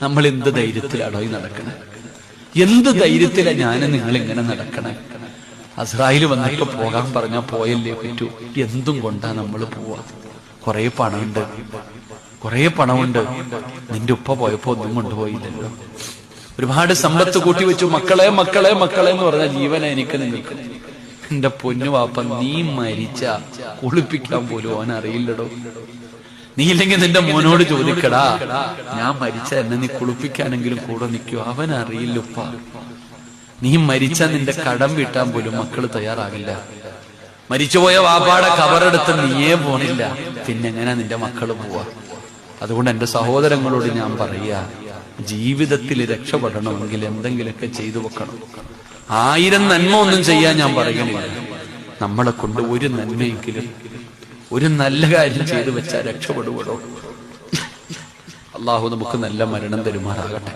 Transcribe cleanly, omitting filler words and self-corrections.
നമ്മൾ എന്ത് ധൈര്യത്തിലാണോ ഈ നടക്കണേ? എന്ത് ധൈര്യത്തിലാണ് ഞാൻ നിങ്ങൾ ഇങ്ങനെ നടക്കണേ? അസ്രായേൽ വന്നിട്ട് പോകാൻ പറഞ്ഞാൽ പോയല്ലേ പറ്റൂ. എന്തും കൊണ്ടാ നമ്മൾ പോവാ? കുറെ പണമുണ്ട്, കുറെ പണമുണ്ട്. നിന്റെ ഉപ്പ പോയപ്പോ ഒന്നും കൊണ്ടുപോയില്ലല്ലോ. ഒരുപാട് സമ്പത്ത് കൂട്ടിവെച്ചു. മക്കളെ മക്കളെ മക്കളെ എന്ന് പറഞ്ഞ ജീവന എനിക്ക് നിങ്ങൾക്ക്. എന്റെ പൊന്നു വാപ്പ, നീ മരിച്ച കുളിപ്പിക്കാൻ പോലും അവൻ അറിയില്ലടോ. നീ ഇല്ലെങ്കിൽ നിന്റെ മോനോട് ചോദിക്കടാ, ഞാൻ മരിച്ച എന്നെ നീ കുളിപ്പിക്കാനെങ്കിലും കൂടെ നിൽക്കൂ. അവൻ അറിയില്ല ഉപ്പ. നീ മരിച്ച നിന്റെ കടം വീട്ടാൻ പോലും മക്കള് തയ്യാറാകില്ല. മരിച്ചുപോയ വാപ്പാടെ കബറെടുത്ത് നീയേ പോണില്ല, പിന്നെങ്ങനെ നിന്റെ മക്കള് പോവാ? അതുകൊണ്ട് എന്റെ സഹോദരങ്ങളോട് ഞാൻ പറയാ, ജീവിതത്തിൽ രക്ഷപ്പെടണമെങ്കിൽ എന്തെങ്കിലുമൊക്കെ ചെയ്തു വെക്കണം. 1000 നന്മ ഒന്നും ചെയ്യാൻ ഞാൻ പറയുന്നില്ല. നമ്മളെ കൊണ്ട് ഒരു നന്മയെങ്കിലും, ഒരു നല്ല കാര്യം ചെയ്തു വെച്ചാൽ രക്ഷപ്പെടുവടോ. അള്ളാഹു നമുക്ക് നല്ല മരണം തരുമാറാകട്ടെ.